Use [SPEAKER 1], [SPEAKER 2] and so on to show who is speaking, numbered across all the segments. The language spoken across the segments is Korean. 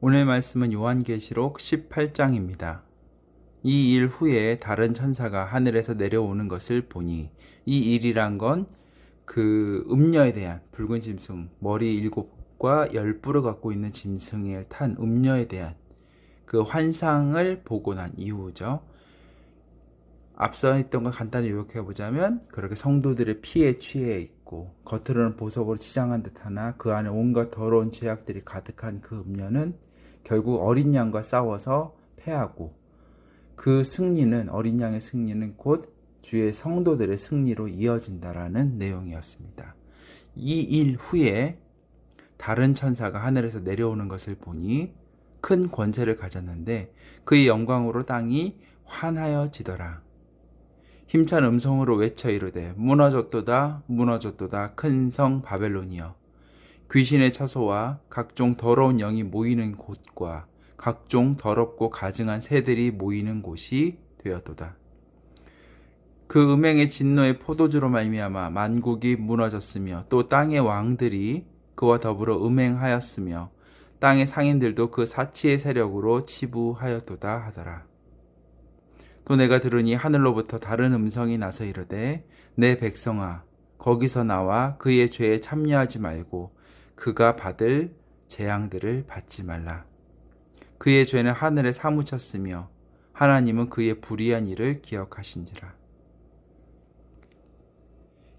[SPEAKER 1] 오늘 말씀은 요한계시록 18장입니다. 이 일 후에 다른 천사가 하늘에서 내려오는 것을 보니, 이 일이란 건 그 음녀에 대한 붉은 짐승, 머리 7과 10뿔을 갖고 있는 짐승에 탄 음녀에 대한 그 환상을 보고 난 이후죠. 앞서 했던 걸 간단히 요약해 보자면, 그렇게 성도들의 피에 취해 있고 겉으로는 보석으로 치장한 듯하나 그 안에 온갖 더러운 죄악들이 가득한 그 음녀는 결국 어린 양과 싸워서 패하고, 그 승리는, 어린 양의 승리는 곧 주의 성도들의 승리로 이어진다라는 내용이었습니다. 이 일 후에 다른 천사가 하늘에서 내려오는 것을 보니 큰 권세를 가졌는데 그의 영광으로 땅이 환하여지더라. 힘찬 음성으로 외쳐 이르되 무너졌도다 무너졌도다 큰 성 바벨론이여, 귀신의 처소와 각종 더러운 영이 모이는 곳과 각종 더럽고 가증한 새들이 모이는 곳이 되었도다. 그 음행의 진노의 포도주로 말미암아 만국이 무너졌으며 또 땅의 왕들이 그와 더불어 음행하였으며 땅의 상인들도 그 사치의 세력으로 치부하였도다 하더라. 또 내가 들으니 하늘로부터 다른 음성이 나서 이르되 내 백성아, 거기서 나와 그의 죄에 참여하지 말고 그가 받을 재앙들을 받지 말라. 그의 죄는 하늘에 사무쳤으며 하나님은 그의 불의한 일을 기억하신지라.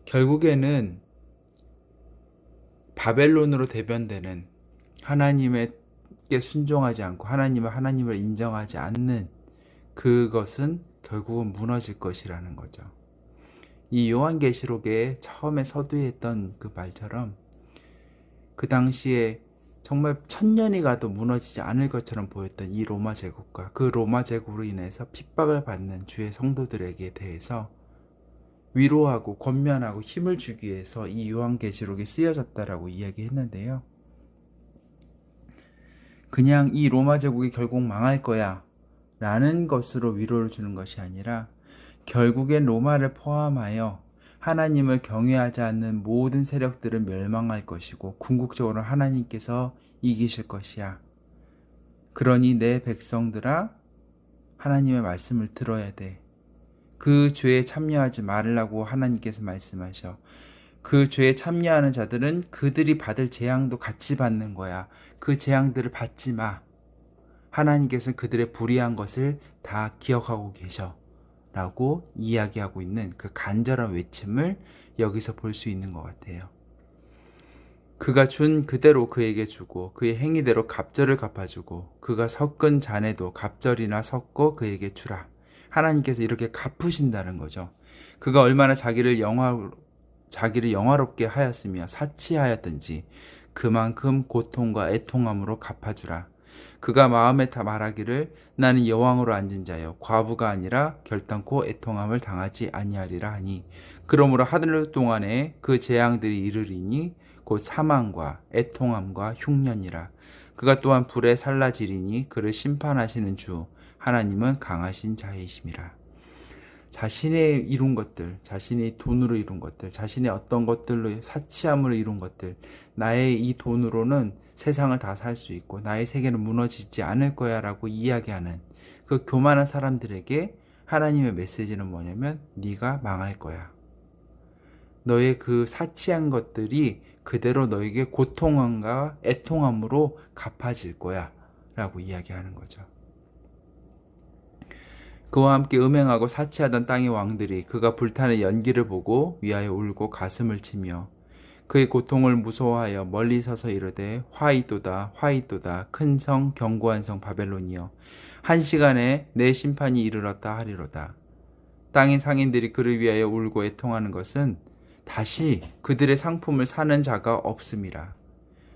[SPEAKER 1] 결국에는 바벨론으로 대변되는, 하나님께 순종하지 않고 하나님을 인정하지 않는 그것은 결국은 무너질 것이라는 거죠. 이 요한계시록에 처음에 서두에 했던 그 말처럼 그 당시에 정말 1000년이 가도 무너지지 않을 것처럼 보였던 이 로마 제국과 그 로마 제국으로 인해서 핍박을 받는 주의 성도들에게 대해서 위로하고 권면하고 힘을 주기 위해서 이 요한계시록이 쓰여졌다라고 이야기했는데요. 그냥 이 로마 제국이 결국 망할 거야 라는 것으로 위로를 주는 것이 아니라, 결국엔 로마를 포함하여 하나님을 경외하지 않는 모든 세력들은 멸망할 것이고 궁극적으로 하나님께서 이기실 것이야. 그러니 내 백성들아, 하나님의 말씀을 들어야 돼. 그 죄에 참여하지 말라고 하나님께서 말씀하셔. 그 죄에 참여하는 자들은 그들이 받을 재앙도 같이 받는 거야. 그 재앙들을 받지 마. 하나님께서는 그들의 불의한 것을 다 기억하고 계셔 라고 이야기하고 있는 그 간절한 외침을 여기서 볼 수 있는 것 같아요. 그가 준 그대로 그에게 주고 그의 행위대로 갑절을 갚아주고 그가 섞은 잔에도 갑절이나 섞어 그에게 주라. 하나님께서 이렇게 갚으신다는 거죠. 그가 얼마나 자기를 영화롭게 하였으며 사치하였든지 그만큼 고통과 애통함으로 갚아주라. 그가 마음에 다 말하기를 나는 여왕으로 앉은 자여 과부가 아니라 결단코 애통함을 당하지 아니하리라 하니, 그러므로 하늘 동안에 그 재앙들이 이르리니 곧 사망과 애통함과 흉년이라. 그가 또한 불에 살라지리니 그를 심판하시는 주 하나님은 강하신 자이심이라. 자신의 이룬 것들, 자신이 돈으로 이룬 것들, 자신의 어떤 것들로 사치함으로 이룬 것들, 나의 이 돈으로는 세상을 다 살 수 있고 나의 세계는 무너지지 않을 거야 라고 이야기하는 그 교만한 사람들에게 하나님의 메시지는 뭐냐면, 네가 망할 거야. 너의 그 사치한 것들이 그대로 너에게 고통함과 애통함으로 갚아질 거야 라고 이야기하는 거죠. 그와 함께 음행하고 사치하던 땅의 왕들이 그가 불타는 연기를 보고 위하여 울고 가슴을 치며 그의 고통을 무서워하여 멀리 서서 이르되 화이도다 화이도다 큰 성 견고한 성 바벨론이여, 한 시간에 내 심판이 이르렀다 하리로다. 땅의 상인들이 그를 위하여 울고 애통하는 것은 다시 그들의 상품을 사는 자가 없음이라.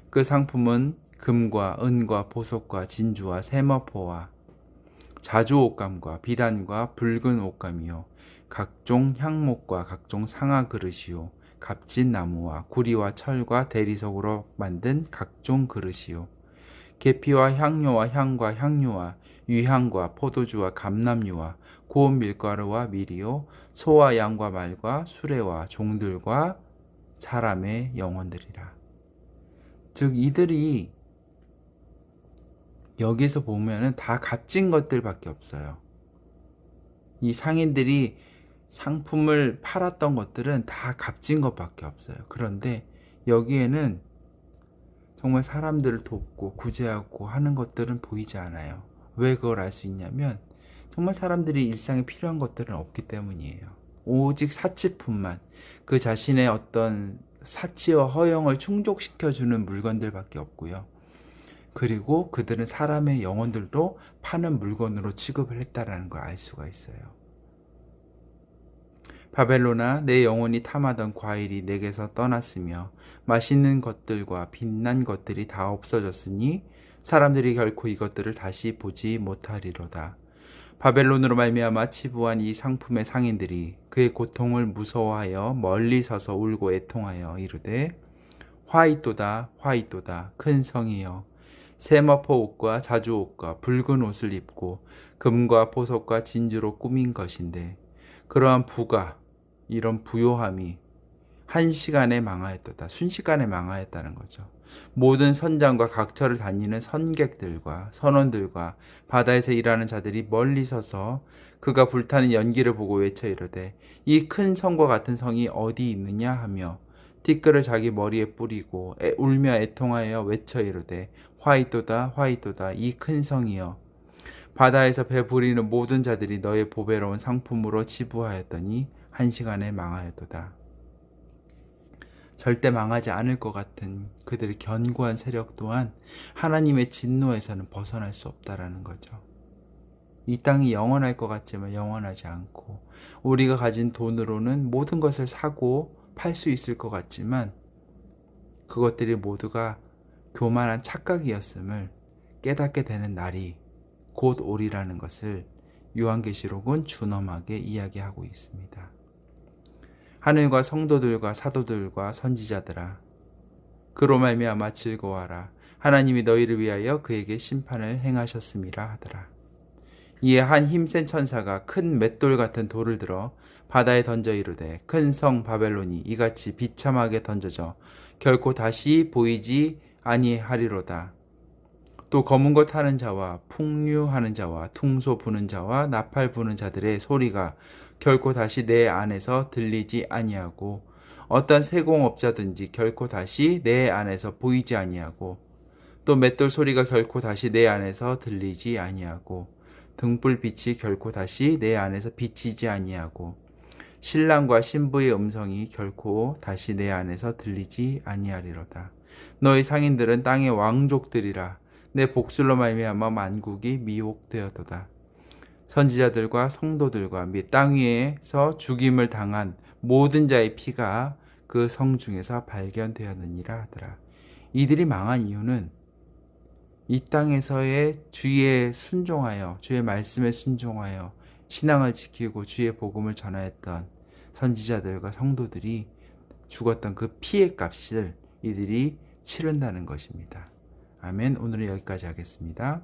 [SPEAKER 1] 그 상품은 금과 은과 보석과 진주와 세마포와 자주 옷감과 비단과 붉은 옷감이요 각종 향목과 각종 상아 그릇이요 값진 나무와 구리와 철과 대리석으로 만든 각종 그릇이요 계피와 향료와 향과 향료와 유향과 포도주와 감람유와 고운 밀가루와 밀이요 소와 양과 말과 수레와 종들과 사람의 영혼들이라. 즉 이들이 여기서 보면은 다 값진 것들밖에 없어요. 이 상인들이 상품을 팔았던 것들은 다 값진 것밖에 없어요. 그런데 여기에는 정말 사람들을 돕고 구제하고 하는 것들은 보이지 않아요. 왜 그걸 알 수 있냐면 정말 사람들이 일상에 필요한 것들은 없기 때문이에요. 오직 사치품만, 그 자신의 어떤 사치와 허영을 충족시켜주는 물건들밖에 없고요. 그리고 그들은 사람의 영혼들도 파는 물건으로 취급을 했다라는 걸 알 수가 있어요. 바벨론아, 내 영혼이 탐하던 과일이 내게서 떠났으며 맛있는 것들과 빛난 것들이 다 없어졌으니 사람들이 결코 이것들을 다시 보지 못하리로다. 바벨론으로 말미암아 치부한 이 상품의 상인들이 그의 고통을 무서워하여 멀리 서서 울고 애통하여 이르되, 화이또다 화이또다 큰 성이여, 세마포 옷과 자주 옷과 붉은 옷을 입고 금과 보석과 진주로 꾸민 것인데, 그러한 부가, 이런 부요함이 한시간에 망하였도다. 순식간에 망하였다는 거죠. 모든 선장과 각처를 다니는 선객들과 선원들과 바다에서 일하는 자들이 멀리 서서 그가 불타는 연기를 보고 외쳐 이르되, 이 큰 성과 같은 성이 어디 있느냐 하며 티끌을 자기 머리에 뿌리고 울며 애통하여 외쳐 이르되, 화이또다 화이또다 이 큰 성이여, 바다에서 배 부리는 모든 자들이 너의 보배로운 상품으로 지부하였더니 한시간에 망하였도다. 절대 망하지 않을 것 같은 그들의 견고한 세력 또한 하나님의 진노에서는 벗어날 수 없다라는 거죠. 이 땅이 영원할 것 같지만 영원하지 않고, 우리가 가진 돈으로는 모든 것을 사고 팔 수 있을 것 같지만 그것들이 모두가 교만한 착각이었음을 깨닫게 되는 날이 곧 오리라는 것을 요한계시록은 준엄하게 이야기하고 있습니다. 하늘과 성도들과 사도들과 선지자들아, 그로 말미암아 즐거워하라. 하나님이 너희를 위하여 그에게 심판을 행하셨음이라 하더라. 이에 한 힘센 천사가 큰 맷돌 같은 돌을 들어 바다에 던져 이르되, 큰 성 바벨론이 이같이 비참하게 던져져 결코 다시 보이지 아니하리로다. 또 검은 것 타는 자와 풍류하는 자와 퉁소 부는 자와 나팔 부는 자들의 소리가 결코 다시 내 안에서 들리지 아니하고, 어떤 세공업자든지 결코 다시 내 안에서 보이지 아니하고, 또 맷돌 소리가 결코 다시 내 안에서 들리지 아니하고, 등불빛이 결코 다시 내 안에서 비치지 아니하고, 신랑과 신부의 음성이 결코 다시 내 안에서 들리지 아니하리로다. 너희 상인들은 땅의 왕족들이라. 내 복술로 말미암아 만국이 미혹되었도다. 선지자들과 성도들과 및 땅 위에서 죽임을 당한 모든 자의 피가 그 성 중에서 발견되었느니라 하더라. 이들이 망한 이유는 이 땅에서의 주의 순종하여, 주의 말씀에 순종하여 신앙을 지키고 주의 복음을 전하였던 선지자들과 성도들이 죽었던 그 피의 값을 이들이 치른다는 것입니다. 아멘. 오늘은 여기까지 하겠습니다.